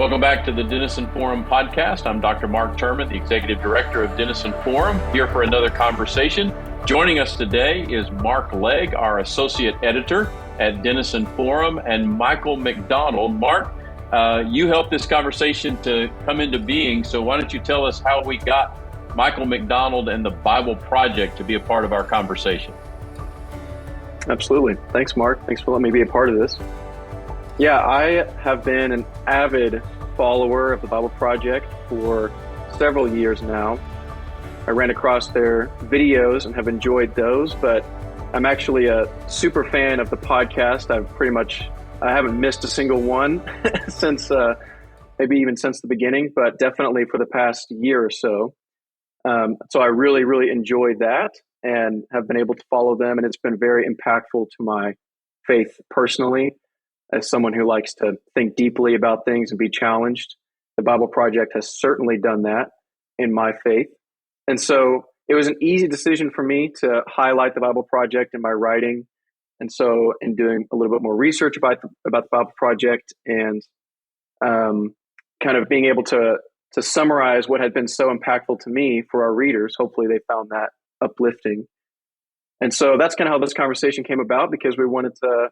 Welcome back to the Denison Forum podcast. I'm Dr. Mark Turman, the Executive Director of Denison Forum, here for another conversation. Joining us today is Mark Legg, our Associate Editor at Denison Forum, and Michael McDonald. Mark, you helped this conversation to come into being, so why don't you tell us how we got Michael McDonald and the Bible Project to be a part of our conversation? Absolutely. Thanks, Mark. Thanks for letting me be a part of this. Yeah, I have been an avid follower of the Bible Project for several years now. I ran across their videos and have enjoyed those, but I'm actually a super fan of the podcast. I haven't missed a single one since, maybe even since the beginning, but definitely for the past year or so. So I really, really enjoyed that and have been able to follow them, and it's been very impactful to my faith personally. As someone who likes to think deeply about things and be challenged, the Bible Project has certainly done that in my faith. And so it was an easy decision for me to highlight the Bible Project in my writing. And so in doing a little bit more research about the Bible Project and kind of being able to summarize what had been so impactful to me for our readers, hopefully they found that uplifting. And so that's kind of how this conversation came about, because we wanted to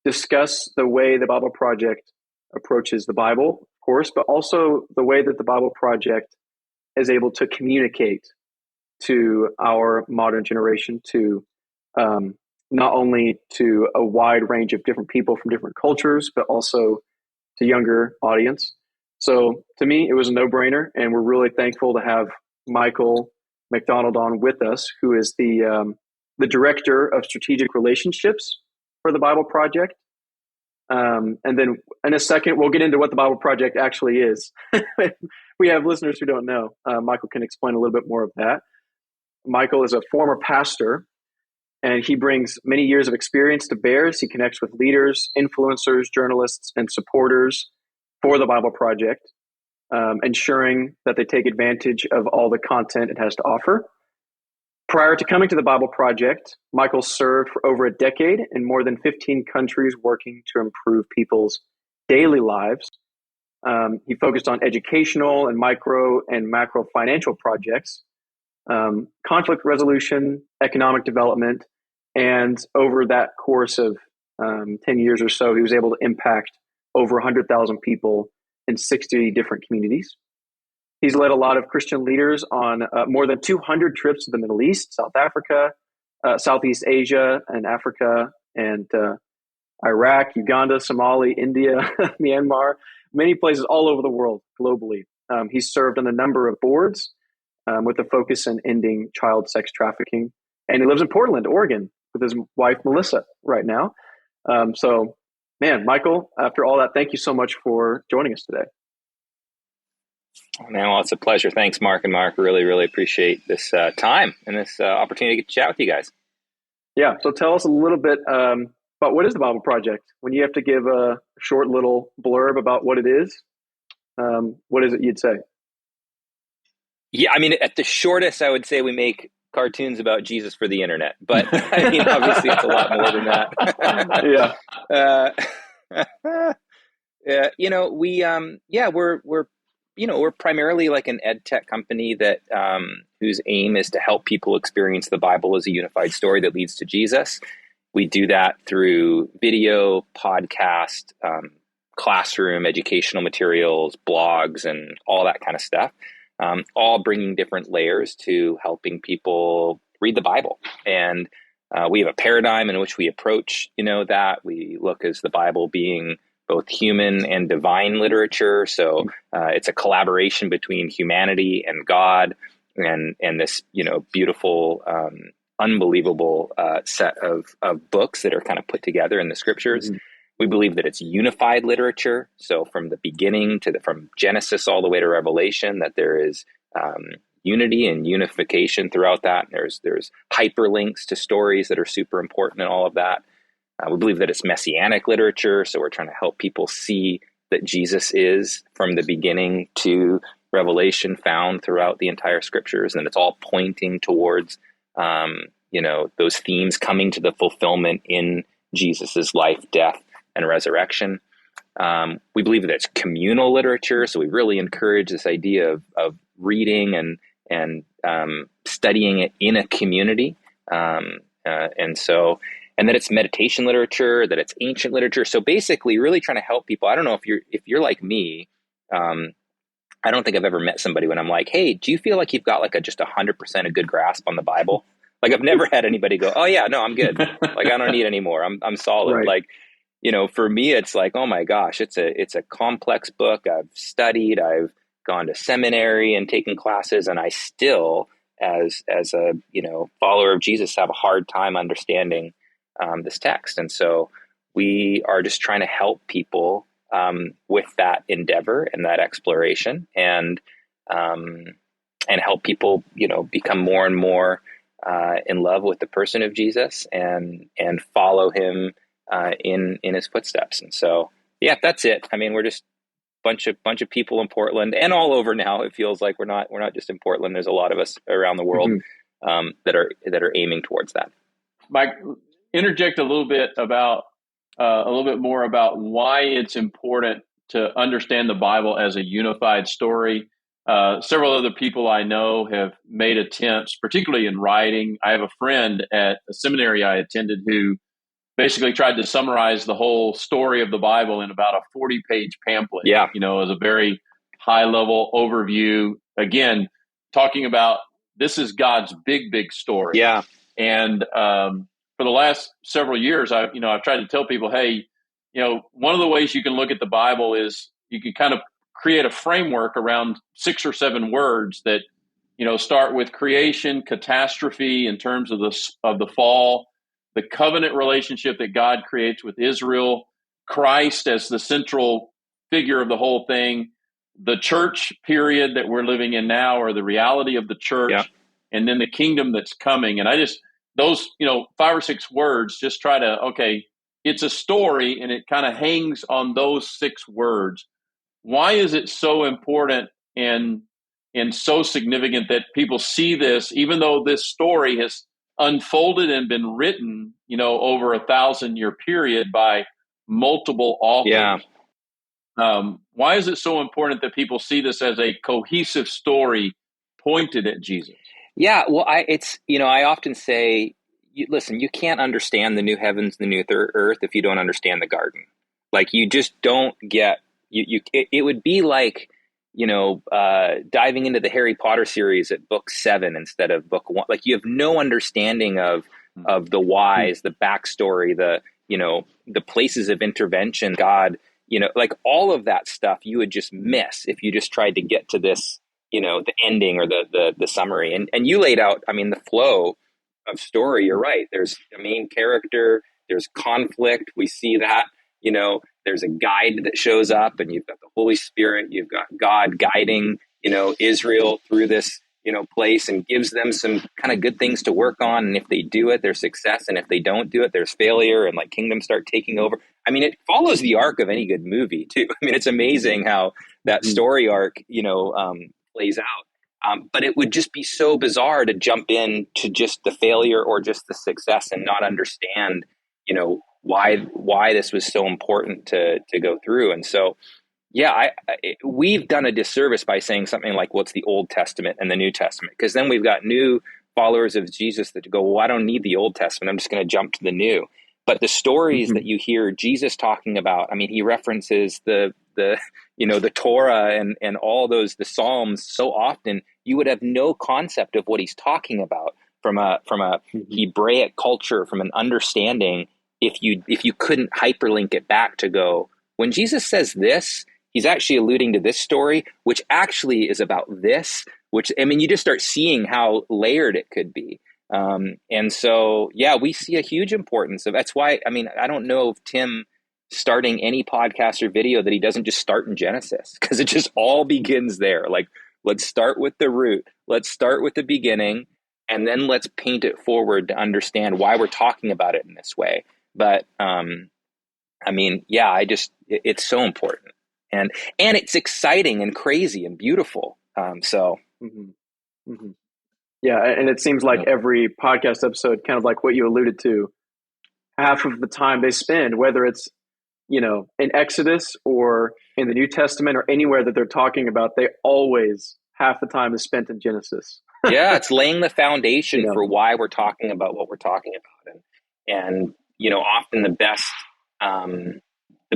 discuss the way the Bible Project approaches the Bible, of course, but also the way that the Bible Project is able to communicate to our modern generation, to not only to a wide range of different people from different cultures, but also to younger audience. So to me, it was a no-brainer, and we're really thankful to have Michael McDonald on with us, who is the Director of Strategic Relationships for the Bible Project. And then in a second, we'll get into what the Bible Project actually is. We have listeners who don't know. Michael can explain a little bit more of that. Michael is a former pastor, and he brings many years of experience to bear as he connects with leaders, influencers, journalists, and supporters for the Bible Project, ensuring that they take advantage of all the content it has to offer. Prior to coming to the Bible Project, Michael served for over a decade in more than 15 countries working to improve people's daily lives. He focused on educational and micro and macro financial projects, conflict resolution, economic development, and over that course of 10 years or so, he was able to impact over 100,000 people in 60 different communities. He's led a lot of Christian leaders on more than 200 trips to the Middle East, South Africa, Southeast Asia, and Africa, and Iraq, Uganda, Somalia, India, Myanmar, many places all over the world globally. He's served on a number of boards with a focus on ending child sex trafficking. And he lives in Portland, Oregon, with his wife, Melissa, right now. So, man, Michael, after all that, thank you so much for joining us today. Man, well, it's a pleasure. Thanks, Mark and Mark. Really, really appreciate this time and this opportunity to get to chat with you guys. Yeah. So tell us a little bit about what is the Bible Project? When you have to give a short little blurb about what it is, what is it you'd say? Yeah, I mean, at the shortest, I would say we make cartoons about Jesus for the internet. But I mean, obviously, it's a lot more than that. Yeah. We're primarily like an ed tech company that whose aim is to help people experience the Bible as a unified story that leads to Jesus. We do that through video, podcast, classroom, educational materials, blogs, and all that kind of stuff, all bringing different layers to helping people read the Bible. And we have a paradigm in which we approach, that. We look as the Bible being both human and divine literature. So it's a collaboration between humanity and God, and this, beautiful, unbelievable set of books that are kind of put together in the scriptures. Mm-hmm. We believe that it's unified literature. So from the beginning from Genesis all the way to Revelation, that there is unity and unification throughout that. There's hyperlinks to stories that are super important in all of that. We believe that it's messianic literature, so we're trying to help people see that Jesus is, from the beginning to Revelation, found throughout the entire scriptures, and it's all pointing towards, those themes coming to the fulfillment in Jesus's life, death, and resurrection. We believe that it's communal literature, so we really encourage this idea of reading and studying it in a community, and that it's meditation literature, that it's ancient literature. So basically, really trying to help people. I don't know if you're like me. I don't think I've ever met somebody when I'm like, hey, do you feel like you've got like just 100% a good grasp on the Bible? Like I've never had anybody go, oh yeah, no, I'm good. Like I don't need any more. I'm solid. Right. Like, for me, it's like, oh my gosh, it's a complex book. I've studied, I've gone to seminary and taken classes, and I still, as a follower of Jesus, have a hard time understanding this text. And so we are just trying to help people with that endeavor and that exploration, and help people, become more and more in love with the person of Jesus and follow him in his footsteps. And so, yeah, that's it. I mean, we're just bunch of people in Portland and all over now. It feels like we're not just in Portland. There's a lot of us around the world that are aiming towards that. Mike, interject a little bit more about why it's important to understand the Bible as a unified story. Several other people I know have made attempts, particularly in writing. I have a friend at a seminary I attended who basically tried to summarize the whole story of the Bible in about a 40-page pamphlet. Yeah. As a very high-level overview. Again, talking about this is God's big story. Yeah. And for the last several years, I've tried to tell people, hey, one of the ways you can look at the Bible is you can kind of create a framework around 6 or 7 words that, start with creation, catastrophe in terms of the fall, the covenant relationship that God creates with Israel, Christ as the central figure of the whole thing, the church period that we're living in now, or the reality of the church, and then the kingdom that's coming. And I just, those, 5 or 6 words, just try to, okay, it's a story and it kind of hangs on those 6 words. Why is it so important and so significant that people see this, even though this story has unfolded and been written, over a 1,000-year period by multiple authors? Yeah. Why is it so important that people see this as a cohesive story pointed at Jesus? Yeah. Well, I often say, listen, you can't understand the new heavens, the new earth if you don't understand the garden. Like you just don't get. It would be like, diving into the Harry Potter series at book 7 instead of book 1. Like you have no understanding of the whys, the backstory, the places of intervention, God, like all of that stuff you would just miss if you just tried to get to this, the ending or the summary. And you laid out, I mean, the flow of story. You're right. There's a main character, there's conflict. We see that, there's a guide that shows up, and you've got the Holy Spirit, you've got God guiding, Israel through this, place, and gives them some kind of good things to work on. And if they do it, there's success. And if they don't do it, there's failure, and like kingdoms start taking over. I mean, it follows the arc of any good movie too. I mean, it's amazing how that story arc, plays out. But it would just be so bizarre to jump in to just the failure or just the success and not understand, why this was so important to go through. And so, yeah, we've done a disservice by saying something like, what's the Old Testament and the New Testament? Because then we've got new followers of Jesus that go, well, I don't need the Old Testament. I'm just going to jump to the new. But the stories that you hear Jesus talking about, I mean, he references the Torah and all those, the Psalms so often, you would have no concept of what he's talking about from a Hebraic culture, from an understanding, if you couldn't hyperlink it back to go, when Jesus says this, he's actually alluding to this story, which actually is about this, which, I mean, you just start seeing how layered it could be. And so, yeah, we see a huge importance of, that's why, I mean, I don't know of Tim starting any podcast or video that he doesn't just start in Genesis, because it just all begins there. Like, let's start with the root, let's start with the beginning, and then let's paint it forward to understand why we're talking about it in this way. But, I mean, yeah, it's so important, and it's exciting and crazy and beautiful. Yeah, and it seems like every podcast episode, kind of like what you alluded to, half of the time they spend, whether it's in Exodus or in the New Testament or anywhere that they're talking about, they always, half the time, is spent in Genesis. Yeah, it's laying the foundation for why we're talking about what we're talking about. And often the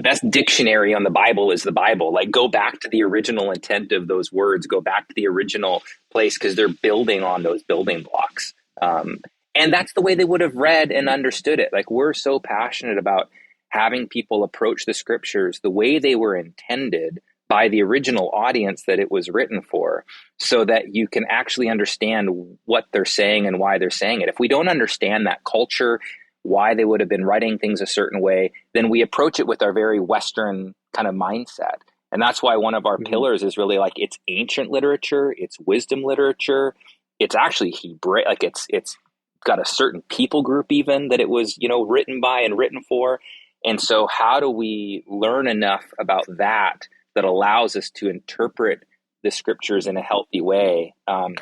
best dictionary on the Bible is the Bible. Like, go back to the original intent of those words, go back to the original place, because they're building on those building blocks. And that's the way they would have read and understood it. Like, we're so passionate about having people approach the scriptures the way they were intended by the original audience that it was written for, so that you can actually understand what they're saying and why they're saying it. If we don't understand that culture, why they would have been writing things a certain way, then we approach it with our very Western kind of mindset. And that's why one of our pillars is really like, it's ancient literature, it's wisdom literature, it's actually Hebrew, like it's got a certain people group even that it was, written by and written for. And so how do we learn enough about that allows us to interpret the scriptures in a healthy way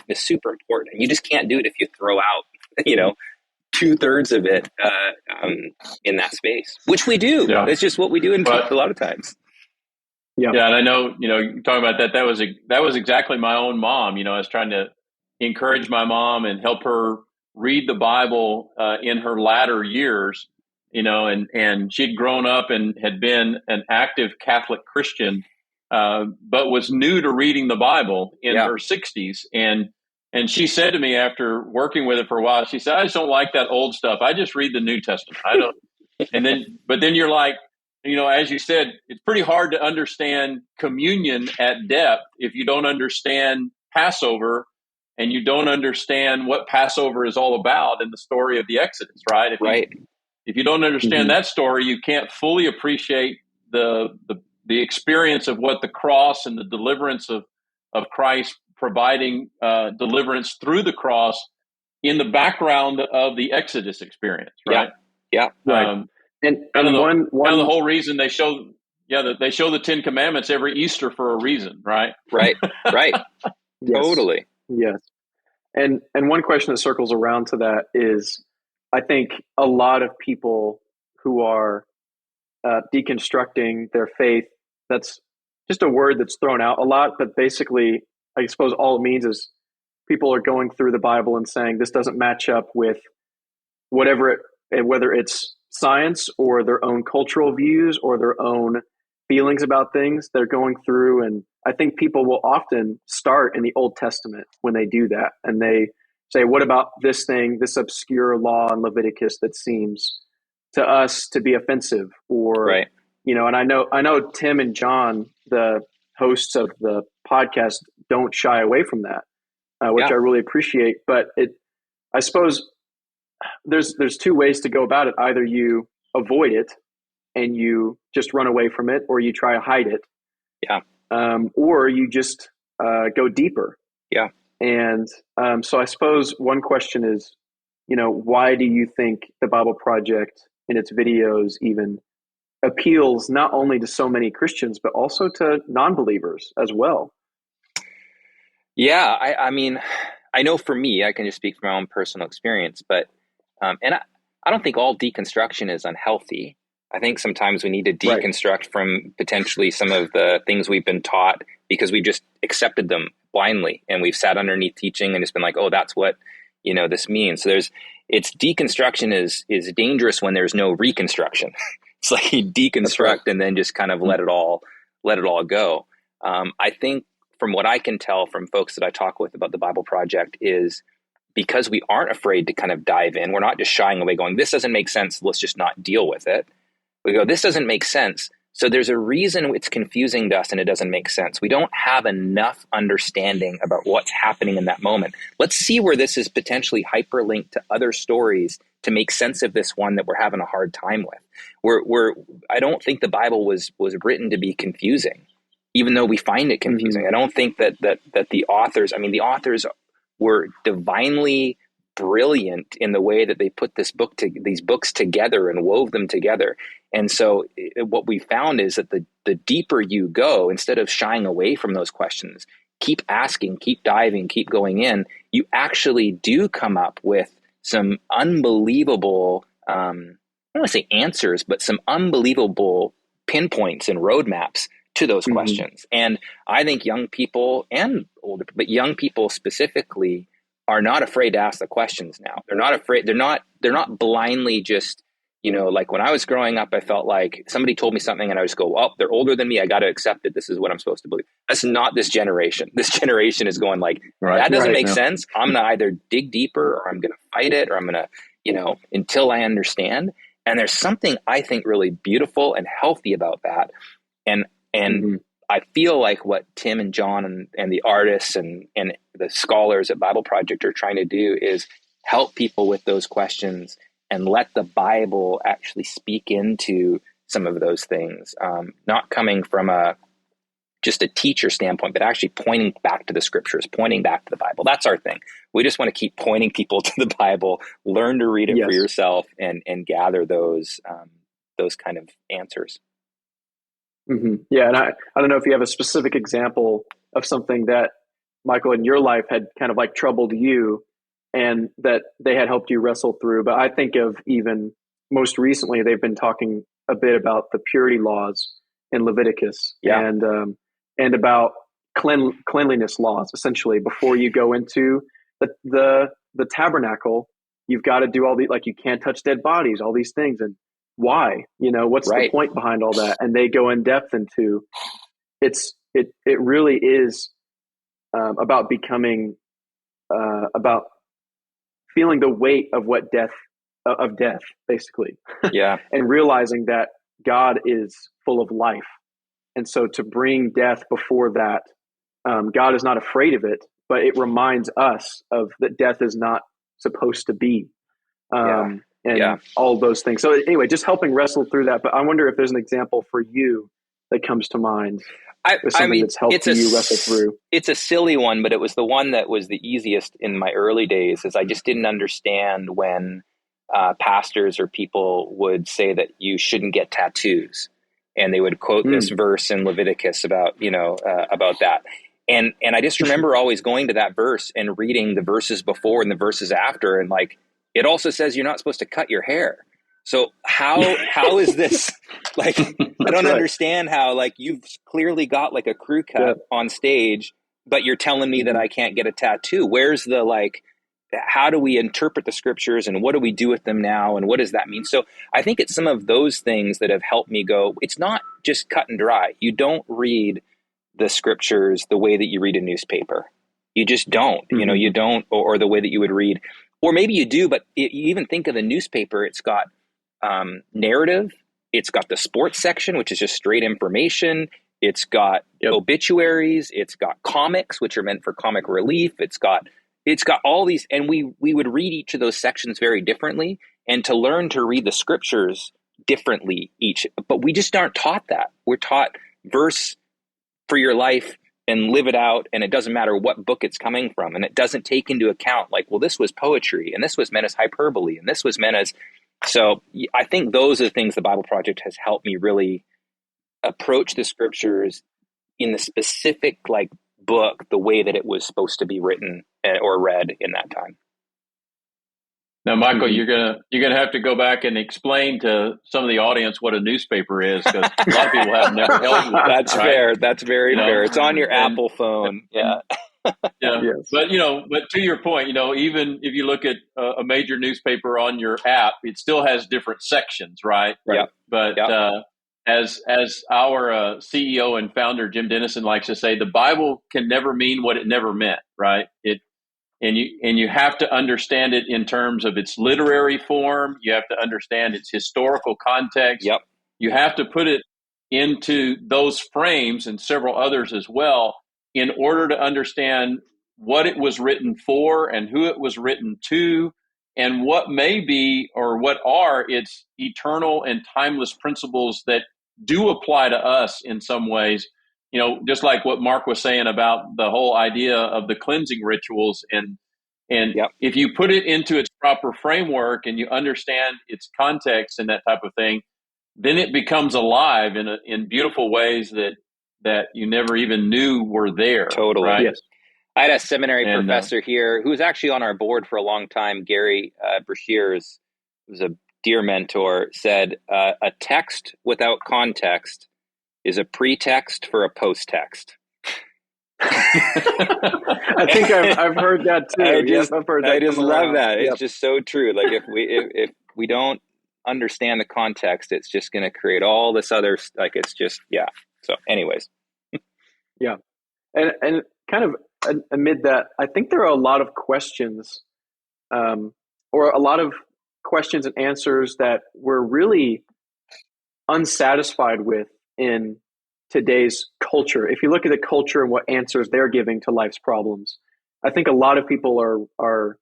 is super important. And you just can't do it if you throw out, 2/3 of it in that space, which we do. Yeah. It's just what we do a lot of times. Yeah. Yeah. And I know, talking about that, that was exactly my own mom. I was trying to encourage my mom and help her read the Bible in her latter years, and she'd grown up and had been an active Catholic Christian, but was new to reading the Bible in her 60s. And she said to me, after working with her for a while, she said, "I just don't like that old stuff. I just read the New Testament. I don't." But then you're like, as you said, it's pretty hard to understand communion at depth if you don't understand Passover and you don't understand what Passover is all about in the story of the Exodus, right? If you don't understand that story, you can't fully appreciate the experience of what the cross and the deliverance of Christ providing deliverance through the cross in the background of the Exodus experience, right? Yeah. Right. And one of the whole reason they show the Ten Commandments every Easter for a reason, right? Right. Yes. Totally. Yes. And one question that circles around to that is, I think a lot of people who are deconstructing their faith, that's just a word that's thrown out a lot, but basically, I suppose all it means is people are going through the Bible and saying this doesn't match up with whether it's science or their own cultural views or their own feelings about things. They're going through, and I think people will often start in the Old Testament when they do that, and they say, what about this thing, this obscure law in Leviticus that seems to us to be offensive? Or right. And I know Tim and John, the hosts of the podcast, don't shy away from that, which I really appreciate. But I suppose there's two ways to go about it. Either you avoid it and you just run away from it, or you try to hide it. Yeah. Or you just go deeper. Yeah. And so I suppose one question is, why do you think the Bible Project in its videos even appeals not only to so many Christians, but also to non-believers as well? Yeah, I mean, I know for me, I can just speak from my own personal experience, but and I don't think all deconstruction is unhealthy. I think sometimes we need to deconstruct from potentially some of the things we've been taught because we've just accepted them blindly, and we've sat underneath teaching and it's been like, oh, that's what this means. So deconstruction is dangerous when there's no reconstruction. It's like you deconstruct and then just kind of let it all go. I think from what I can tell from folks that I talk with about the Bible Project is because we aren't afraid to kind of dive in. We're not just shying away going, this doesn't make sense, let's just not deal with it. We go, this doesn't make sense. So there's a reason it's confusing to us and it doesn't make sense. We don't have enough understanding about what's happening in that moment. Let's see where this is potentially hyperlinked to other stories to make sense of this one that we're having a hard time with. I don't think the Bible was written to be confusing, even though we find it confusing. I don't think that the authors were divinely brilliant in the way that they put these books together and wove them together. And so what we found is that the deeper you go, instead of shying away from those questions, keep asking, keep diving, keep going in, you actually do come up with some unbelievable, I don't want to say answers, but some unbelievable pinpoints and roadmaps to those questions. And I think young people and older, but young people specifically, are not afraid to ask the questions now. They're not afraid. They're not blindly just, like when I was growing up, I felt like somebody told me something and I just go, oh, they're older than me, I got to accept it. This is what I'm supposed to believe. That's not this generation. This generation is going like, that doesn't make sense. I'm going to either dig deeper, or I'm going to fight it, or I'm going to, until I understand. And there's something I think really beautiful and healthy about that. And I feel like what Tim and John and the artists and the scholars at Bible Project are trying to do is help people with those questions and let the Bible actually speak into some of those things, not coming from just a teacher standpoint, but actually pointing back to the scriptures, pointing back to the Bible. That's our thing. We just want to keep pointing people to the Bible, learn to read it for yourself, and gather those kind of answers. Yeah, and I don't know if you have a specific example of something that, Michael, in your life had kind of like troubled you and that they had helped you wrestle through. But I think of even most recently, they've been talking a bit about the purity laws in Leviticus and about cleanliness laws, essentially. Before you go into the tabernacle, you've got to do all like you can't touch dead bodies, all these things. And why? What's the point behind all that? And they go in depth into it really is about becoming about feeling the weight of death, basically. And realizing that God is full of life. And so to bring death before that, God is not afraid of it, but it reminds us of that death is not supposed to be. All those things. So anyway, just helping wrestle through that. But I wonder if there's an example for you that comes to mind. That's helped you wrestle through. It's a silly one, but it was the one that was the easiest in my early days, is I just didn't understand when pastors or people would say that you shouldn't get tattoos. And they would quote this verse in Leviticus about that. And I just remember always going to that verse and reading the verses before and the verses after, and like, it also says you're not supposed to cut your hair. So how is this like, I don't understand how, like, you've clearly got like a crew cut on stage, but you're telling me that I can't get a tattoo. Where's the, like, how do we interpret the scriptures and what do we do with them now? And what does that mean? So I think it's some of those things that have helped me go, it's not just cut and dry. You don't read the scriptures the way that you read a newspaper. You just don't, you don't, or the way that you would read. Or maybe you do, but you even think of the newspaper, it's got narrative, it's got the sports section, which is just straight information. It's got obituaries, it's got comics, which are meant for comic relief. It's got all these, and we would read each of those sections very differently, and to learn to read the scriptures differently but we just aren't taught that. We're taught verse for your life and live it out, and it doesn't matter what book it's coming from, and it doesn't take into account like, well, this was poetry, and this was meant as hyperbole, and this was meant as. So I think those are the things the Bible Project has helped me really approach the scriptures in the specific like book, the way that it was supposed to be written or read in that time. Now, Michael, you're gonna have to go back and explain to some of the audience what a newspaper is, because a lot of people have never held one. That's fair. That's very fair. It's on your Apple phone. Yeah. Yes. But to your point, even if you look at a major newspaper on your app, it still has different sections, right? Yeah. But as our CEO and founder Jim Dennison likes to say, the Bible can never mean what it never meant, right? And you have to understand it in terms of its literary form. You have to understand its historical context. Yep. You have to put it into those frames and several others as well, in order to understand what it was written for and who it was written to, and what may be or what are its eternal and timeless principles that do apply to us in some ways. Just like what Mark was saying about the whole idea of the cleansing rituals, and if you put it into its proper framework and you understand its context and that type of thing, then it becomes alive in beautiful ways that you never even knew were there. Totally. Right? Yes. I had a seminary professor here who was actually on our board for a long time, Gary Brashears, who was a dear mentor, said a text without context is a pretext for a post-text. I think I've heard that too. I've heard that. I just love that. Yep. It's just so true. Like if we don't understand the context, it's just going to create all this other, like, it's just, yeah. So anyways. Yeah. And kind of amid that, I think there are a lot of questions, or a lot of questions and answers that we're really unsatisfied with in today's culture. If you look at the culture and what answers they're giving to life's problems, I think a lot of people are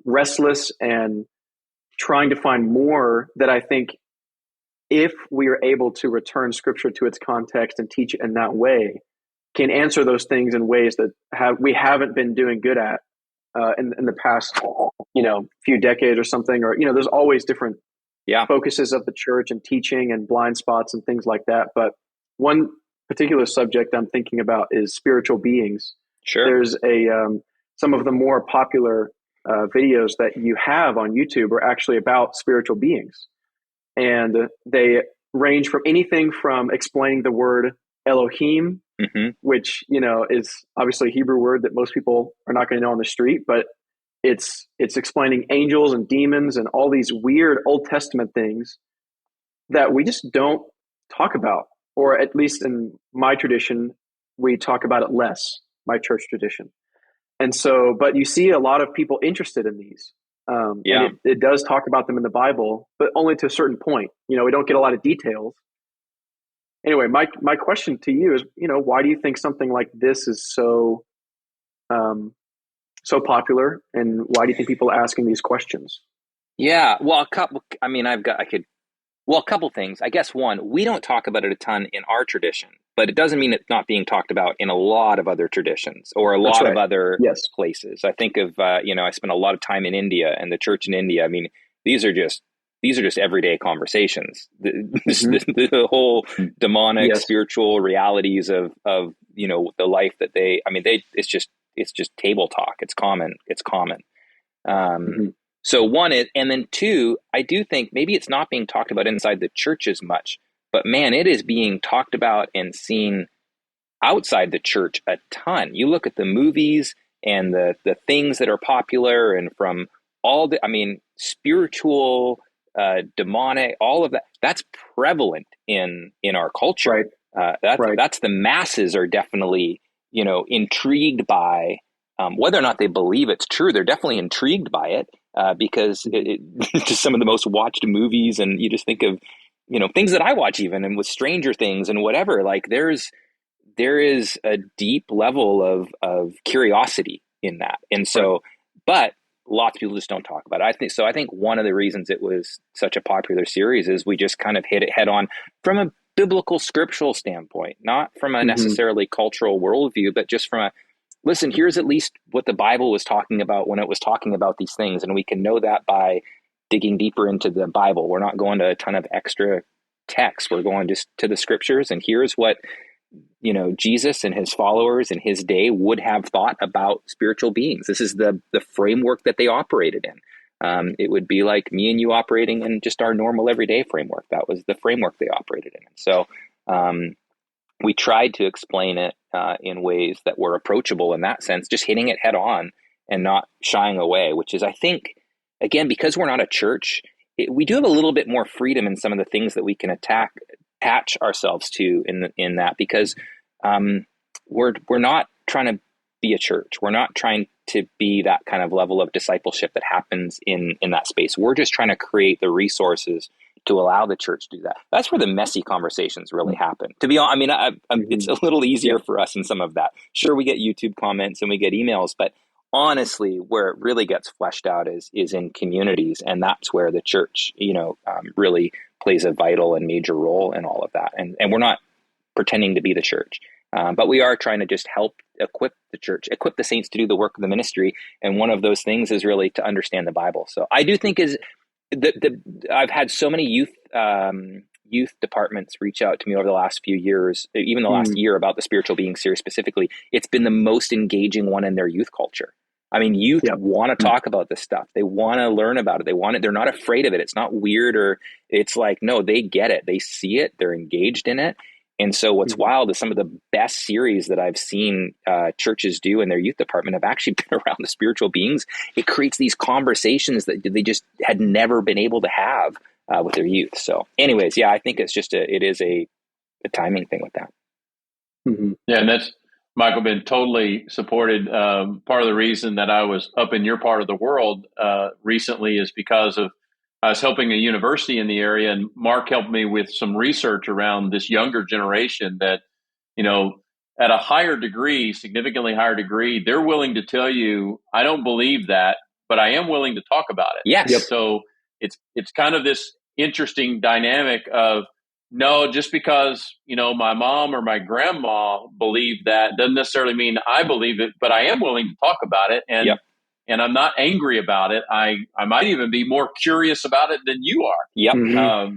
restless and trying to find more that I think if we are able to return Scripture to its context and teach it in that way, can answer those things in ways that we haven't been doing good at in the past, few decades or something. Or there's always different focuses of the church and teaching and blind spots and things like that. But one particular subject I'm thinking about is spiritual beings. Sure. There's some of the more popular videos that you have on YouTube are actually about spiritual beings. And they range from anything from explaining the word Elohim, which, is obviously a Hebrew word that most people are not going to know on the street, but it's explaining angels and demons and all these weird Old Testament things that we just don't talk about, or at least in my tradition, we talk about it less, my church tradition. And so, but you see a lot of people interested in these. And it does talk about them in the Bible, but only to a certain point. We don't get a lot of details. Anyway, my question to you is, why do you think something like this is so popular, and why do you think people are asking these questions? Yeah, well, a couple things. I guess one, we don't talk about it a ton in our tradition, but it doesn't mean it's not being talked about in a lot of other traditions or a lot of other places. I think of, I spent a lot of time in India, and the church in India. I mean, these are just everyday conversations. The whole demonic spiritual realities of the life that it's just table talk. It's common. So one is, and then two, I do think maybe it's not being talked about inside the church as much, but man, it is being talked about and seen outside the church a ton. You look at the movies and the things that are popular, and from all spiritual, demonic, all of that, that's prevalent in our culture. Right. That's the masses are definitely, intrigued by, whether or not they believe it's true, they're definitely intrigued by it. Because it's just some of the most watched movies, and you just think of, things that I watch even, and with Stranger Things and whatever, like there is a deep level of curiosity in that. And so, but lots of people just don't talk about it. I think one of the reasons it was such a popular series is we just kind of hit it head on from a biblical scriptural standpoint, not from a necessarily cultural worldview, but just from listen, here's at least what the Bible was talking about when it was talking about these things. And we can know that by digging deeper into the Bible. We're not going to a ton of extra text. We're going just to the scriptures. And here's what, Jesus and his followers in his day would have thought about spiritual beings. This is the framework that they operated in. It would be like me and you operating in just our normal everyday framework. That was the framework they operated in. And so, we tried to explain it in ways that were approachable in that sense, just hitting it head on and not shying away, which is, I think, again, because we're not a church, we do have a little bit more freedom in some of the things that we can attach ourselves to in that, because we're not trying to be a church. We're not trying to be that kind of level of discipleship that happens in that space. We're just trying to create the resources to allow the church to do that. That's where the messy conversations really happen. To be honest, it's a little easier for us in some of that. Sure, we get YouTube comments and we get emails, but honestly, where it really gets fleshed out is in communities, and that's where the church, really plays a vital and major role in all of that. And we're not pretending to be the church, but we are trying to just help equip the church, equip the saints to do the work of the ministry. And one of those things is really to understand the Bible. So I do think I've had so many youth departments reach out to me over the last few years, even the last year, about the spiritual being series specifically. It's been the most engaging one in their youth culture. I mean, youth want to talk about this stuff. They want to learn about it. They want it. They're not afraid of it. It's not weird, or it's like, no, they get it. They see it. They're engaged in it. And so what's wild is some of the best series that I've seen churches do in their youth department have actually been around the spiritual beings. It creates these conversations that they just had never been able to have with their youth. So anyways, yeah, I think it is a timing thing with that. Yeah, and that's, Michael, been totally supported. Part of the reason that I was up in your part of the world recently is because of I was helping a university in the area, and Mark helped me with some research around this younger generation that, at a higher degree, significantly higher degree, they're willing to tell you, I don't believe that, but I am willing to talk about it. Yes. Yep. So it's kind of this interesting dynamic of, no, just because, my mom or my grandma believed that doesn't necessarily mean I believe it, but I am willing to talk about it. And Yep. and I'm not angry about it. I might even be more curious about it than you are. Yep.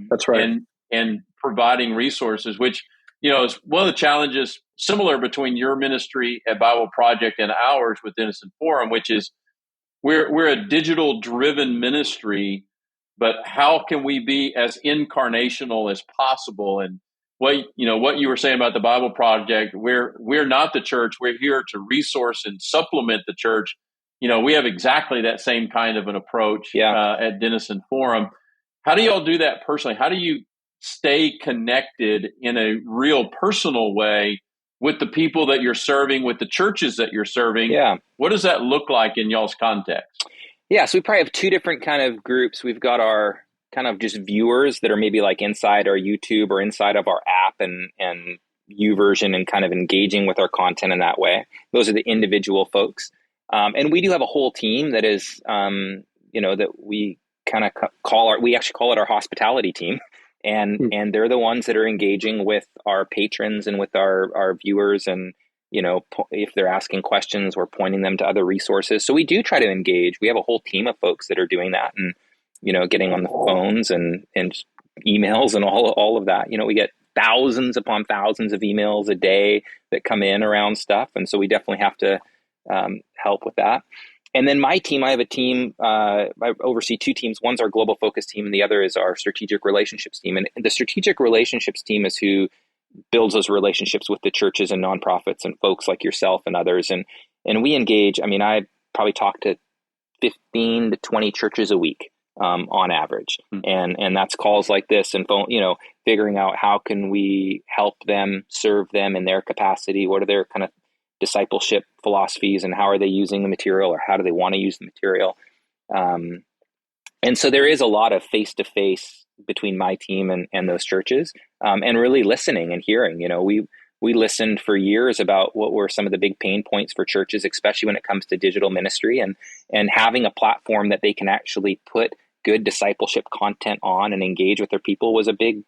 That's right. And providing resources, which, is one of the challenges similar between your ministry at Bible Project and ours with Innocent Forum, which is we're a digital driven ministry, but how can we be as incarnational as possible? And what you were saying about the Bible Project, we're not the church. We're here to resource and supplement the church. We have exactly that same kind of an approach at Dennison Forum. How do y'all do that personally? How do you stay connected in a real personal way with the people that you're serving, with the churches that you're serving? Yeah. What does that look like in y'all's context? Yeah, so we probably have two different kind of groups. We've got our kind of just viewers that are maybe like inside our YouTube or inside of our app and YouVersion and kind of engaging with our content in that way. Those are the individual folks. And we do have a whole team that is, that we kind of we actually call it our hospitality team. And they're the ones that are engaging with our patrons and with our viewers. And, if they're asking questions, we're pointing them to other resources. So we do try to engage. We have a whole team of folks that are doing that and, getting on the phones and emails and all of that. We get thousands upon thousands of emails a day that come in around stuff. And so we definitely have to help with that. And then my team, I have a team, I oversee two teams. One's our global focus team, and the other is our strategic relationships team. And the strategic relationships team is who builds those relationships with the churches and nonprofits and folks like yourself and others. And we engage, I probably talk to 15 to 20 churches a week on average. And that's calls like this and phone, figuring out how can we help them, serve them in their capacity. What are their kind of discipleship philosophies and how are they using the material or how do they want to use the material? And so there is a lot of face-to-face between my team and those churches and really listening and hearing. We listened for years about what were some of the big pain points for churches, especially when it comes to digital ministry and having a platform that they can actually put good discipleship content on and engage with their people was a big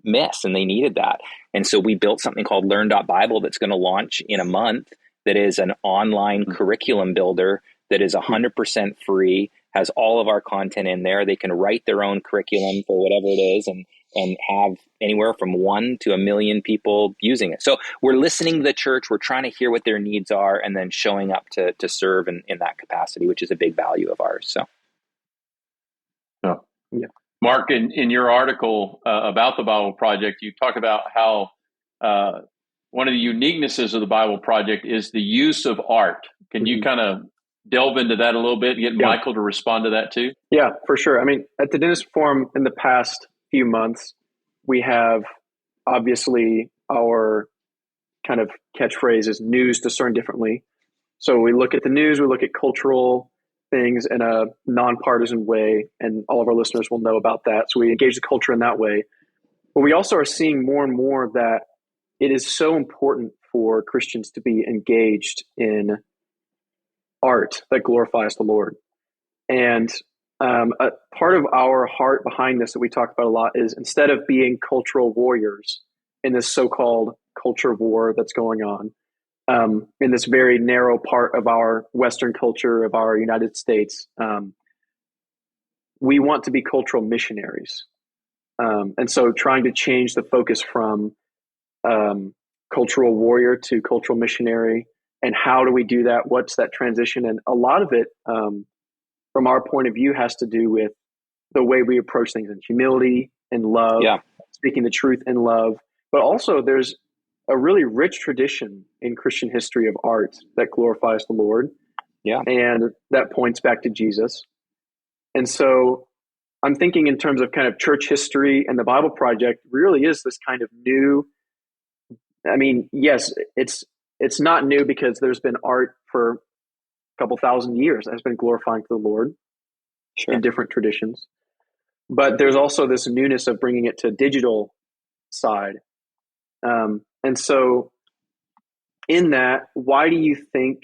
miss, and they needed that. And so we built something called Learn.Bible that's going to launch in a month that is an online curriculum builder that is 100% free, has all of our content in there. They can write their own curriculum for whatever it is and have anywhere from 1 to 1 million people using it. So we're listening to the church, we're trying to hear what their needs are, and then showing up to serve in that capacity, which is a big value of ours. So, yeah. Mark, in your article about the Bible Project, you talk about how one of the uniquenesses of the Bible Project is the use of art. Can you kind of delve into that a little bit and get Michael to respond to that too? Yeah, for sure. At the Dennison Forum in the past few months, we have obviously our kind of catchphrase is news discerned differently. So we look at the news, we look at cultural things in a nonpartisan way, and all of our listeners will know about that. So we engage the culture in that way. But we also are seeing more and more that it is so important for Christians to be engaged in art that glorifies the Lord. And a part of our heart behind this that we talk about a lot is instead of being cultural warriors in this so-called culture war that's going on in this very narrow part of our Western culture of our United States, we want to be cultural missionaries. And so trying to change the focus from cultural warrior to cultural missionary. And how do we do that? What's that transition? And a lot of it, from our point of view, has to do with the way we approach things in humility and love, speaking the truth in love, But also there's a really rich tradition in Christian history of art that glorifies the Lord. Yeah. And that points back to Jesus. And so I'm thinking in terms of kind of church history, and the Bible Project really is this kind of new. I mean, yes, it's not new because there's been art for a couple thousand years that has been glorifying to the Lord in Sure. different traditions. But there's also this newness of bringing it to digital side. And so in that, why do you think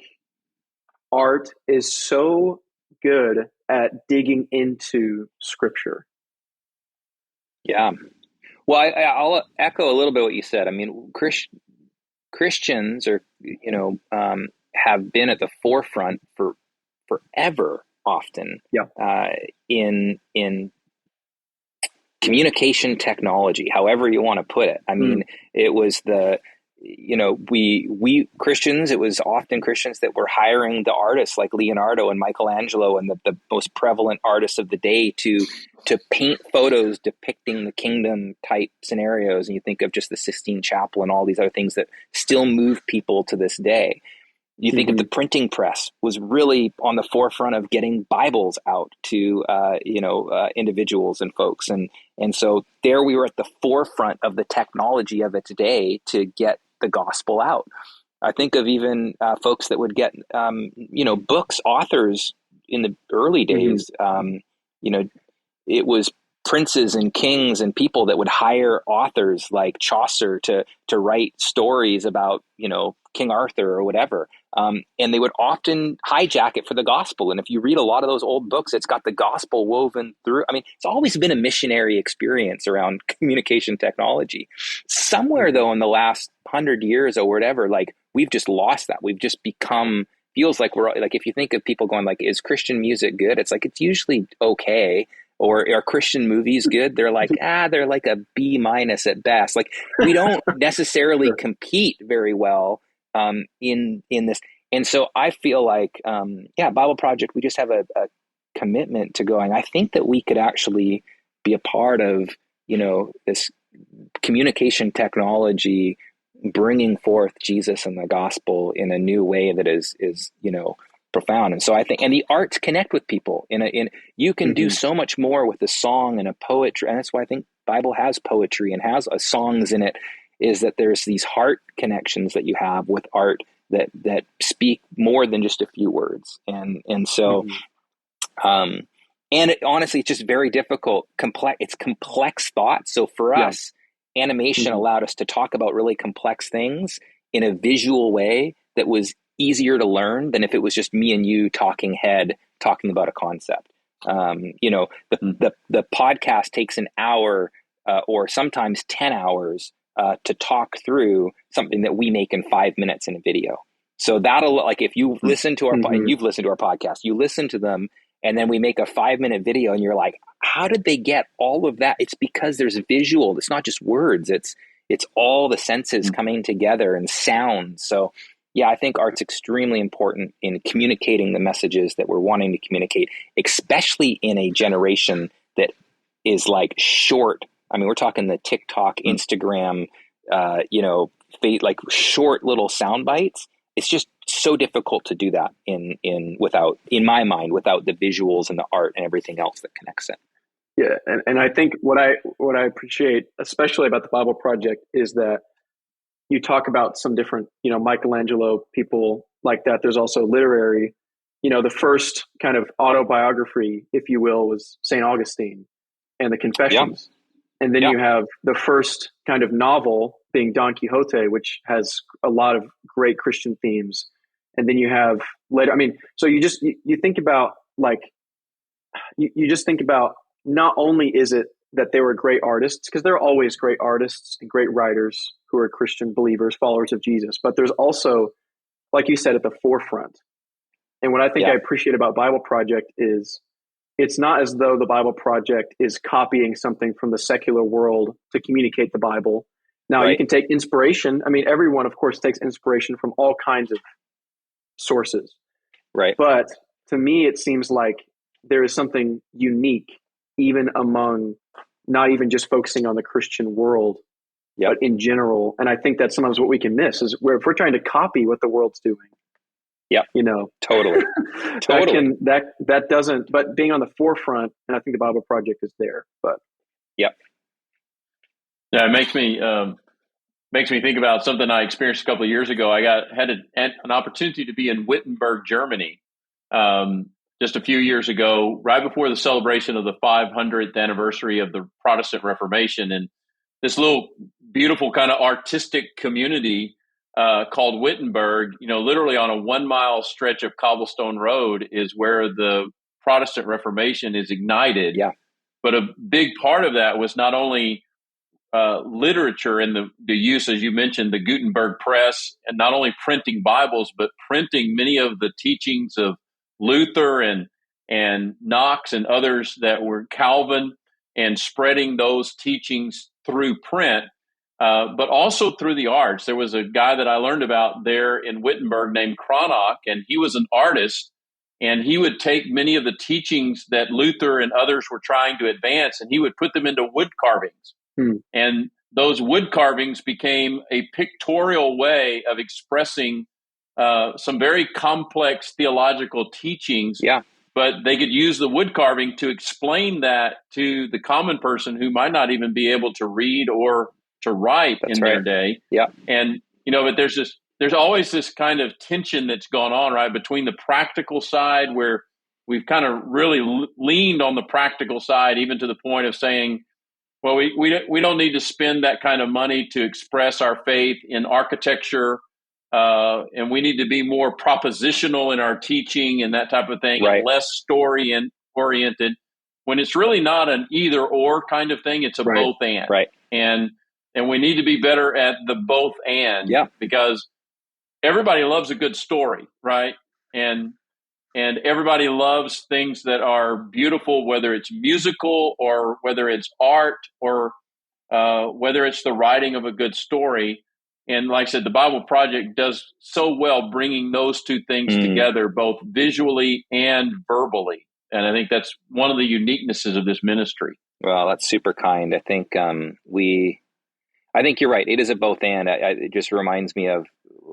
art is so good at digging into scripture? Yeah. Well, I'll echo a little bit what you said. I mean, Christians are, have been at the forefront for forever, often, Yeah. in communication technology, however you want to put it. I mean, it was we Christians, it was often Christians that were hiring the artists like Leonardo and Michelangelo and the most prevalent artists of the day to paint photos depicting the kingdom type scenarios. And you think of just the Sistine Chapel and all these other things that still move people to this day. You think of the printing press was really on the forefront of getting Bibles out to individuals and folks, and so there we were at the forefront of the technology of its day to get the gospel out. I think of even folks that would get books, authors in the early days. It was princes and kings and people that would hire authors like Chaucer to write stories about King Arthur or whatever. And they would often hijack it for the gospel. And if you read a lot of those old books, it's got the gospel woven through. I mean, it's always been a missionary experience around communication technology. Somewhere, though, in the last 100 years or whatever, like we've just lost that. We've just become, feels like we're like, if you think of people going like, is Christian music good? It's like, it's usually okay. Or are Christian movies good? They're like, they're like a B- at best. Like we don't necessarily compete very well in this. And so I feel like, Bible Project, we just have a commitment to going, I think that we could actually be a part of, this communication technology, bringing forth Jesus and the gospel in a new way that is profound. And so I think, and the arts connect with people you can do so much more with a song and a poetry. And that's why I think Bible has poetry and has songs in it, is that there's these heart connections that you have with art that speak more than just a few words. And so, and it, honestly, it's just very difficult, it's complex thoughts. So for us, animation allowed us to talk about really complex things in a visual way that was easier to learn than if it was just me and you talking about a concept. The podcast takes an hour or sometimes 10 hours to talk through something that we make in 5 minutes in a video. So that'll, like, if you listen to and you've listened to our podcast, you listen to them, and then we make a 5-minute video and you're like, how did they get all of that? It's because there's visual. It's not just words. It's all the senses coming together and sound. So yeah, I think art's extremely important in communicating the messages that we're wanting to communicate, especially in a generation that is like short. I mean, we're talking the TikTok, Instagram, like short little sound bites. It's just so difficult to do that in my mind, without the visuals and the art and everything else that connects it. Yeah, and I think what I appreciate, especially about the Bible Project, is that you talk about some different, Michelangelo, people like that. There's also literary, the first kind of autobiography, if you will, was St. Augustine and the Confessions. Yeah. And then you have the first kind of novel being Don Quixote, which has a lot of great Christian themes. And then you have later, I mean, so you think about, like, you just think about, not only is it that they were great artists, because there are always great artists and great writers who are Christian believers, followers of Jesus, but there's also, like you said, at the forefront. And what I think I appreciate about Bible Project is it's not as though the Bible Project is copying something from the secular world to communicate the Bible. Now, you can take inspiration. I mean, everyone, of course, takes inspiration from all kinds of sources. Right. But to me, it seems like there is something unique, even among not even just focusing on the Christian world, Yep. but in general. And I think that's sometimes what we can miss is where if we're trying to copy what the world's doing, Yep. Totally. Totally. that doesn't, but being on the forefront, and I think the Bible Project is there, but. Yep. Yeah, it makes me think about something I experienced a couple of years ago. I had an opportunity to be in Wittenberg, Germany, just a few years ago, right before the celebration of the 500th anniversary of the Protestant Reformation, and this little beautiful kind of artistic community called Wittenberg, literally on a 1 mile stretch of cobblestone road is where the Protestant Reformation is ignited. Yeah. But a big part of that was not only literature and the use, as you mentioned, the Gutenberg press, and not only printing Bibles, but printing many of the teachings of Luther and Knox and others that were Calvin, and spreading those teachings through print, but also through the arts. There was a guy that I learned about there in Wittenberg named Cranach, and he was an artist, and he would take many of the teachings that Luther and others were trying to advance, and he would put them into wood carvings. And those wood carvings became a pictorial way of expressing some very complex theological teachings. Yeah. But they could use the wood carving to explain that to the common person who might not even be able to read or to write their day. Yeah. And, but there's always this kind of tension that's gone on, right, between the practical side, where we've kind of really leaned on the practical side, even to the point of saying, well, we don't need to spend that kind of money to express our faith in architecture, and we need to be more propositional in our teaching and that type of thing, right, and less story oriented. When it's really not an either or kind of thing, it's a right, both and. Right. And we need to be better at the both and. Yeah. Because everybody loves a good story, right? And everybody loves things that are beautiful, whether it's musical or whether it's art or whether it's the writing of a good story. And like I said, the Bible Project does so well bringing those two things together, both visually and verbally. And I think that's one of the uniquenesses of this ministry. Well, that's super kind. I think I think you're right. It is a both and. It just reminds me of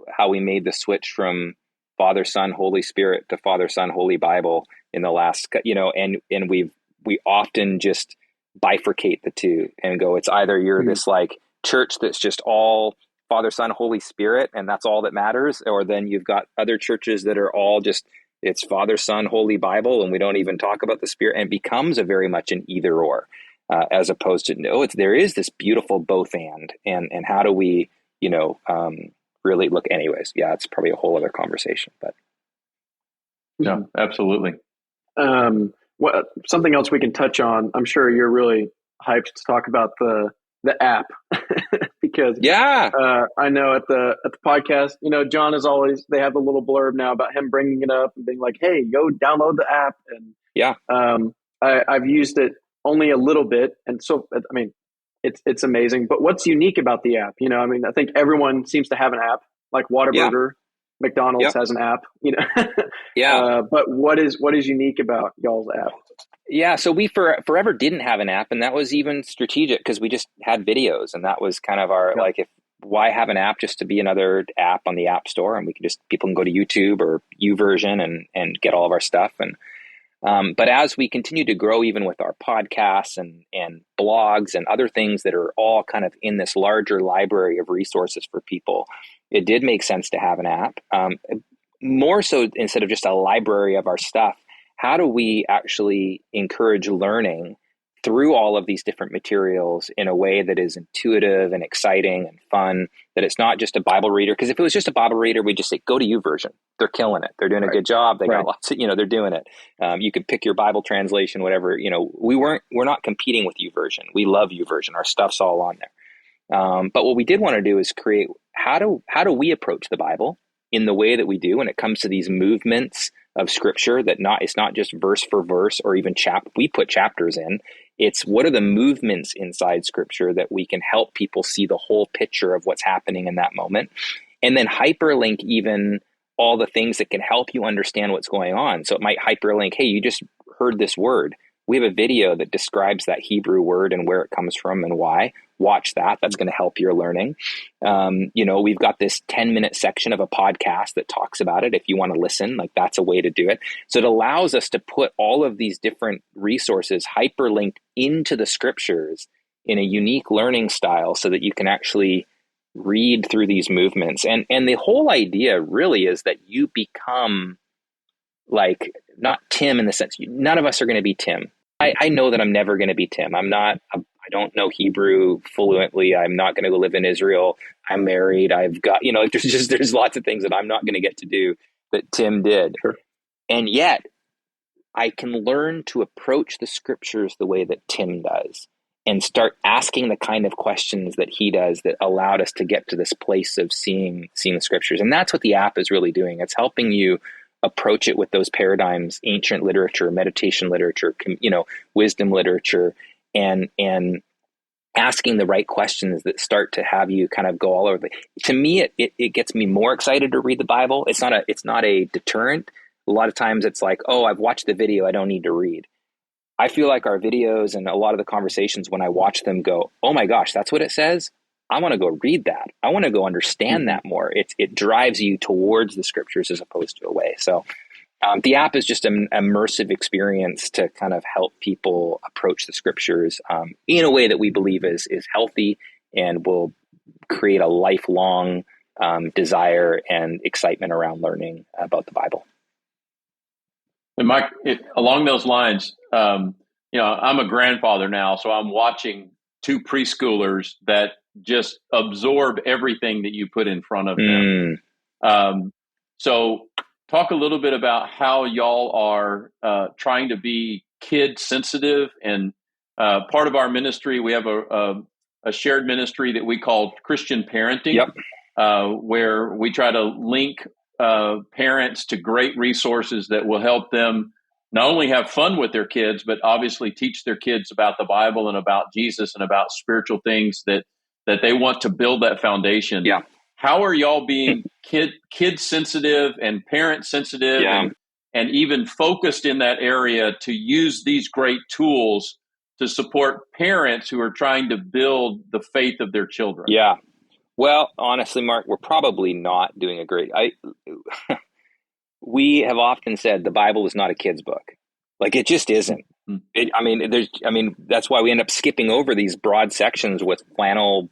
how we made the switch from Father, Son, Holy Spirit to Father, Son, Holy Bible in the last, and we often just bifurcate the two and go, it's either you're this like church that's just all Father, Son, Holy Spirit, and that's all that matters, or then you've got other churches that are all just, it's Father, Son, Holy Bible, and we don't even talk about the Spirit, and it becomes a very much an either or, as opposed to there is this beautiful both and how do we, really look. Anyways, yeah, it's probably a whole other conversation, but no, absolutely. Something else we can touch on. I'm sure you're really hyped to talk about the app because I know at the podcast, John is always, they have a little blurb now about him bringing it up and being like, hey, go download the app. And I've used it only a little bit, and so I mean, it's amazing. But what's unique about the app? I think everyone seems to have an app, like Whataburger, McDonald's has an app, but what is unique about y'all's app? Yeah, so we forever didn't have an app, and that was even strategic because we just had videos, and that was kind of our why have an app just to be another app on the App Store, and people can go to YouTube or YouVersion and get all of our stuff. And but as we continue to grow, even with our podcasts and blogs and other things that are all kind of in this larger library of resources for people, it did make sense to have an app. More so, instead of just a library of our stuff, how do we actually encourage learning through all of these different materials in a way that is intuitive and exciting and fun, that it's not just a Bible reader? Because if it was just a Bible reader, we'd just say, go to YouVersion. They're killing it. They're doing a good job. They got lots of, they're doing it. You could pick your Bible translation, whatever, we're not competing with YouVersion. We love YouVersion. Our stuff's all on there. But what we did want to do is create, how do we approach the Bible in the way that we do when it comes to these movements of scripture, that it's not just verse for verse or even we put chapters in. It's what are the movements inside scripture that we can help people see the whole picture of what's happening in that moment, and then hyperlink even all the things that can help you understand what's going on. So it might hyperlink, hey, you just heard this word. We have a video that describes that Hebrew word and where it comes from and why. watch that. That's going to help your learning. We've got this 10-minute section of a podcast that talks about it. If you want to listen, like that's a way to do it. So it allows us to put all of these different resources hyperlinked into the scriptures in a unique learning style so that you can actually read through these movements. And the whole idea really is that you become like, not Tim in the sense, none of us are going to be Tim. I know that I'm never going to be Tim. I don't know Hebrew fluently. I'm not going to go live in Israel. I'm married. I've got, there's lots of things that I'm not going to get to do that Tim did. Sure. And yet I can learn to approach the scriptures the way that Tim does and start asking the kind of questions that he does that allowed us to get to this place of seeing the scriptures. And that's what the app is really doing. It's helping you approach it with those paradigms, ancient literature, meditation literature, wisdom literature, and asking the right questions that start to have you kind of go all over. To me, it gets me more excited to read the Bible. It's not a deterrent. A lot of times it's like, oh, I've watched the video, I don't need to read. I feel like our videos and a lot of the conversations when I watch them go, oh my gosh, that's what it says. I want to go read that. I want to go understand that more. It drives you towards the scriptures as opposed to away. So the app is just an immersive experience to kind of help people approach the scriptures in a way that we believe is healthy and will create a lifelong desire and excitement around learning about the Bible. And Mike, along those lines, I'm a grandfather now, so I'm watching two preschoolers that just absorb everything that you put in front of them. So talk a little bit about how y'all are trying to be kid sensitive. And part of our ministry, we have a shared ministry that we call Christian Parenting, where we try to link parents to great resources that will help them not only have fun with their kids, but obviously teach their kids about the Bible and about Jesus and about spiritual things that they want to build that foundation. Yeah. How are y'all being kid sensitive and parent sensitive and even focused in that area to use these great tools to support parents who are trying to build the faith of their children? Yeah. Well, honestly, Mark, we're probably not doing a great. We have often said the Bible is not a kid's book. Like, it just isn't. That's why we end up skipping over these broad sections with flannel,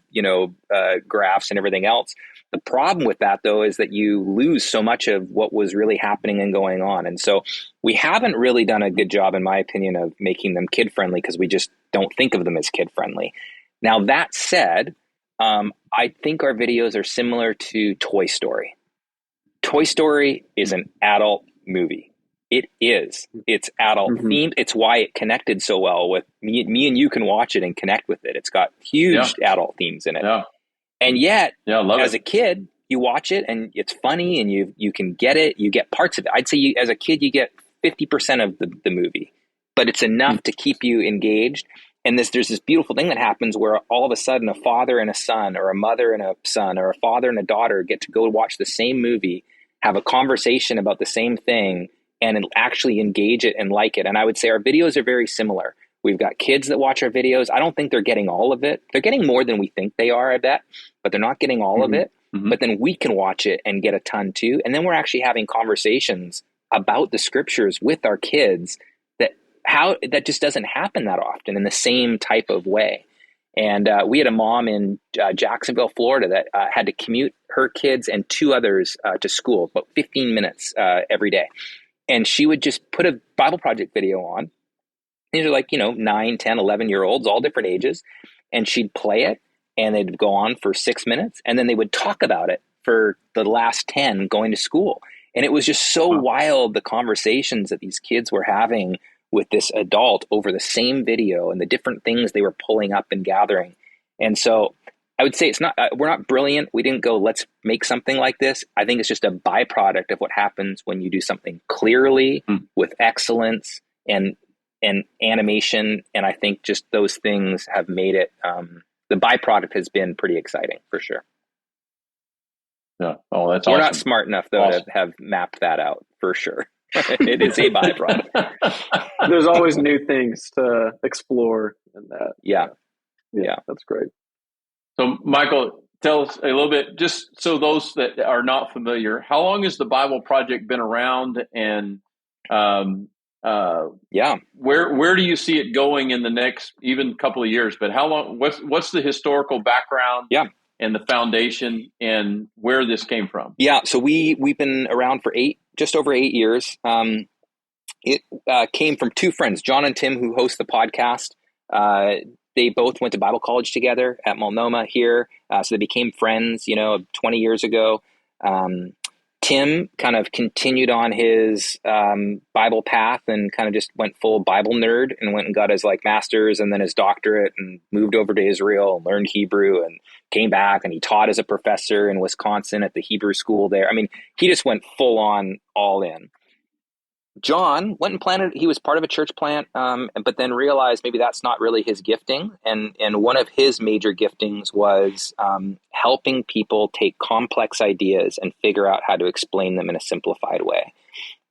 graphs and everything else. The problem with that, though, is that you lose so much of what was really happening and going on. And so we haven't really done a good job, in my opinion, of making them kid-friendly because we just don't think of them as kid-friendly. Now, that said, I think our videos are similar to Toy Story. Toy Story is an adult movie. It is. It's adult themed. It's why it connected so well with me. Me and you can watch it and connect with it. It's got huge adult themes in it. Yeah. And yet, as a kid, you watch it and it's funny and you can get it. You get parts of it. I'd say as a kid, you get 50% of the movie, but it's enough to keep you engaged. And there's this beautiful thing that happens where all of a sudden a father and a son, or a mother and a son, or a father and a daughter get to go watch the same movie, have a conversation about the same thing, and actually engage it and like it. And I would say our videos are very similar. We've got kids that watch our videos. I don't think they're getting all of it. They're getting more than we think they are, I bet, but they're not getting all of it. But then we can watch it and get a ton too. And then we're actually having conversations about the scriptures with our kids that just doesn't happen that often in the same type of way. And we had a mom in Jacksonville, Florida that had to commute her kids and two others to school, about 15 minutes every day. And she would just put a Bible Project video on. These are like, 9, 10, 11-year-olds, all different ages. And she'd play it and they'd go on for 6 minutes. And then they would talk about it for the last 10 going to school. And it was just so wild, the conversations that these kids were having with this adult over the same video and the different things they were pulling up and gathering. And so I would say we're not brilliant. We didn't go, let's make something like this. I think it's just a byproduct of what happens when you do something clearly with excellence and animation. And I think just those things have made it, the byproduct has been pretty exciting for sure. Yeah. Oh, that's We're awesome. not smart enough though to have mapped that out for sure. It is a byproduct. There's always new things to explore in that. Yeah. That's great. So, Michael, tell us a little bit, just so those that are not familiar, how long has the Bible Project been around, and um, where do you see it going in the next even couple of years? But how long? What's the historical background? Yeah. And the foundation and where this came from? Yeah. So we've been around for just over 8 years. It came from two friends, John and Tim, who host the podcast. They both went to Bible college together at Multnomah here. So they became friends, 20 years ago. Tim kind of continued on his Bible path and kind of just went full Bible nerd and went and got his master's and then his doctorate and moved over to Israel and learned Hebrew and came back, and he taught as a professor in Wisconsin at the Hebrew school there. I mean, he just went full on all in. John went and planted, he was part of a church plant, but then realized maybe that's not really his gifting. And one of his major giftings was helping people take complex ideas and figure out how to explain them in a simplified way.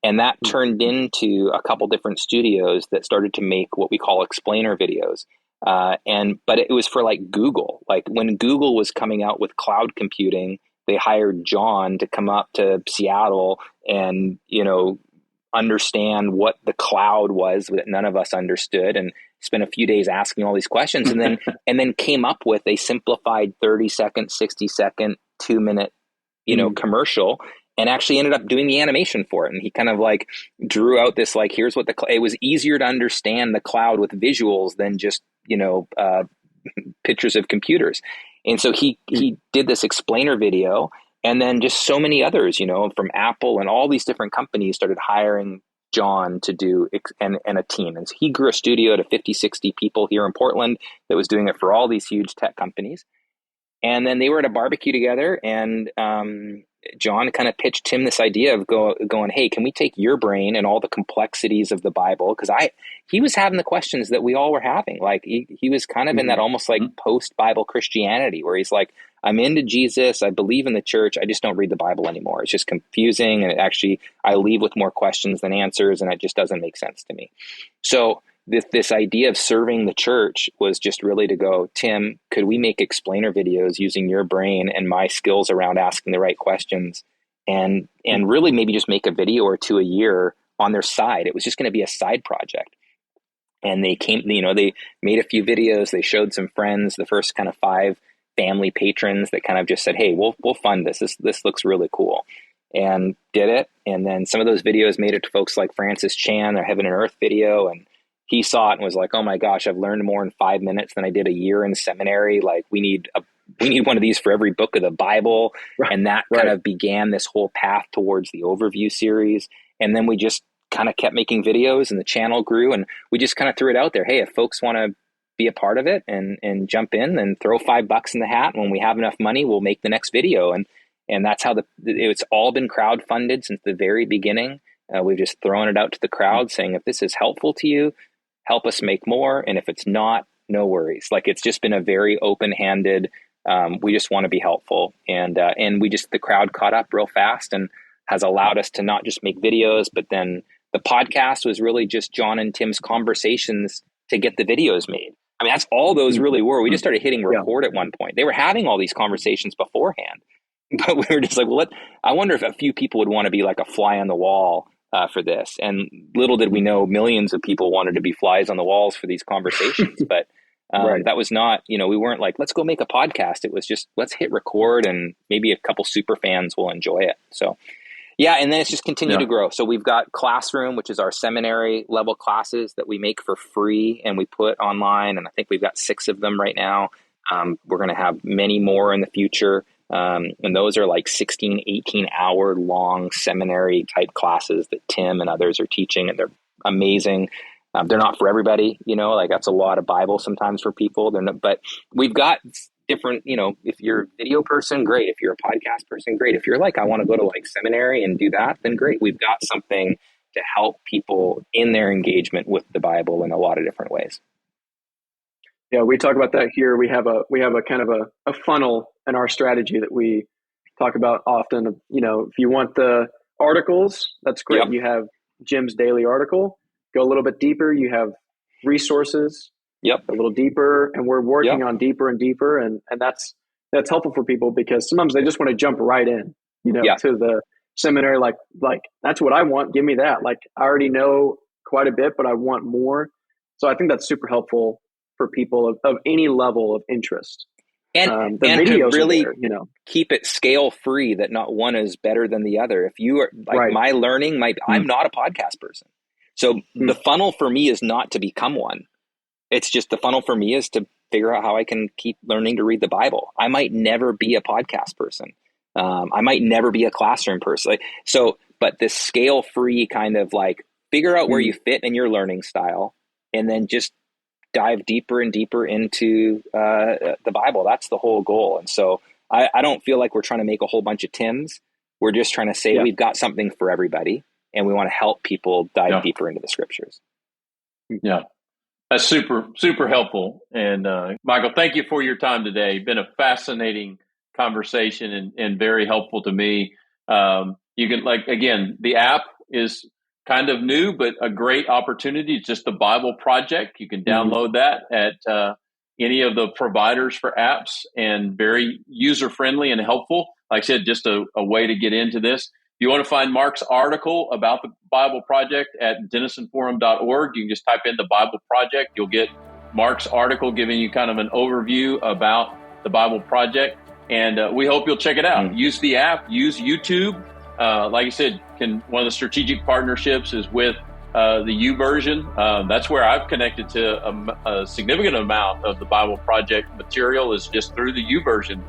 And that turned into a couple different studios that started to make what we call explainer videos. But it was for Google. When Google was coming out with cloud computing, they hired John to come up to Seattle and, understand what the cloud was that none of us understood, and spent a few days asking all these questions, and then came up with a simplified 30-second, 60-second, 2-minute, commercial, and actually ended up doing the animation for it. And he kind of drew out this, here's what it was easier to understand the cloud with visuals than just, pictures of computers. And so he did this explainer video. And then just so many others, from Apple and all these different companies started hiring John to do and a team. And so he grew a studio to 50, 60 people here in Portland that was doing it for all these huge tech companies. And then they were at a barbecue together, and John kind of pitched Tim this idea of going, hey, can we take your brain and all the complexities of the Bible? Because he was having the questions that we all were having. He was kind of in that almost post-Bible Christianity where he's like, I'm into Jesus, I believe in the church, I just don't read the Bible anymore. It's just confusing, and I leave with more questions than answers, and it just doesn't make sense to me. So this idea of serving the church was just really to go, Tim, could we make explainer videos using your brain and my skills around asking the right questions, and really maybe just make a video or two a year on their side. It was just going to be a side project. And they they made a few videos, they showed some friends, the first kind of 5 family patrons that kind of just said, hey, we'll fund this. This looks really cool. And did it. And then some of those videos made it to folks like Francis Chan, their Heaven and Earth video, and he saw it and was like, oh my gosh, I've learned more in 5 minutes than I did a year in seminary. We need one of these for every book of the Bible. Right. And that kind of began this whole path towards the overview series. And then we just kind of kept making videos, and the channel grew, and we just kind of threw it out there. Hey, if folks want to be a part of it and jump in and throw $5 in the hat, and when we have enough money, we'll make the next video. And that's how it's all been crowdfunded since the very beginning. We've just thrown it out to the crowd saying, if this is helpful to you, help us make more. And if it's not, no worries. It's just been a very open-handed, we just want to be helpful. And the crowd caught up real fast and has allowed us to not just make videos, but then the podcast was really just John and Tim's conversations to get the videos made. I mean, that's all those really were. We just started hitting record at one point. They were having all these conversations beforehand, but we were just like, well, I wonder if a few people would want to be like a fly on the wall for this. And little did we know, millions of people wanted to be flies on the walls for these conversations. But that was not, we weren't like, let's go make a podcast. It was just, let's hit record and maybe a couple super fans will enjoy it. So yeah, and then it's just continued to grow. So we've got Classroom, which is our seminary level classes that we make for free and we put online. And I think we've got 6 of them right now. We're going to have many more in the future. And those are 16, 18-hour long seminary type classes that Tim and others are teaching, and they're amazing. They're not for everybody, that's a lot of Bible sometimes for people. But we've got different, if you're a video person, great. If you're a podcast person, great. If you're I want to go to seminary and do that, then great. We've got something to help people in their engagement with the Bible in a lot of different ways. Yeah, we talk about that here. We have a kind of a funnel in our strategy that we talk about often. If you want the articles, that's great. Yep. You have Jim's daily article. Go a little bit deeper. You have resources. Yep. a little deeper, and we're working Yep. on deeper and deeper, and that's helpful for people because sometimes they just want to jump right in, Yeah. to the seminary, like that's what I want. Give me that. Like I already know quite a bit, but I want more. So I think that's super helpful for people of any level of interest. And The to videos really are there, keep it scale free, that not one is better than the other. If you are like Right. my learning, I'm not a podcast person. So the funnel for me is not to become one. It's just the funnel for me is to figure out how I can keep learning to read the Bible. I might never be a podcast person. I might never be a classroom person. But this scale free kind of like figure out where you fit in your learning style, and then just dive deeper and deeper into the Bible. That's the whole goal. And so I don't feel like we're trying to make a whole bunch of Tims. We're just trying to say we've got something for everybody, and we want to help people dive deeper into the scriptures. Yeah, that's super, super helpful. And Michael, thank you for your time today. It's been a fascinating conversation and very helpful to me. You can, again, the app is kind of new, but a great opportunity. It's just the BibleProject. You can download that at any of the providers for apps, and very user-friendly and helpful. Like I said, just a way to get into this. If you want to find Mark's article about the Bible Project at denisonforum.org, you can just type in the Bible Project. You'll get Mark's article giving you kind of an overview about the Bible Project. And we hope you'll check it out. Use the app, use YouTube. Like I said, one of the strategic partnerships is with the YouVersion. That's where I've connected to a significant amount of the Bible Project material, is just through the YouVersion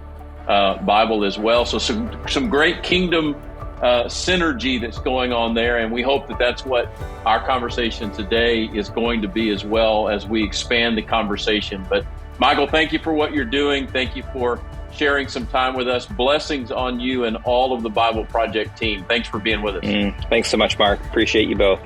Bible as well. So some great kingdom synergy that's going on there, and we hope that that's what our conversation today is going to be as well, as we expand the conversation. But Michael, thank you for what you're doing. Thank you for sharing some time with us. Blessings on you and all of the Bible Project team. Thanks for being with us. Thanks so much, Mark. Appreciate you both.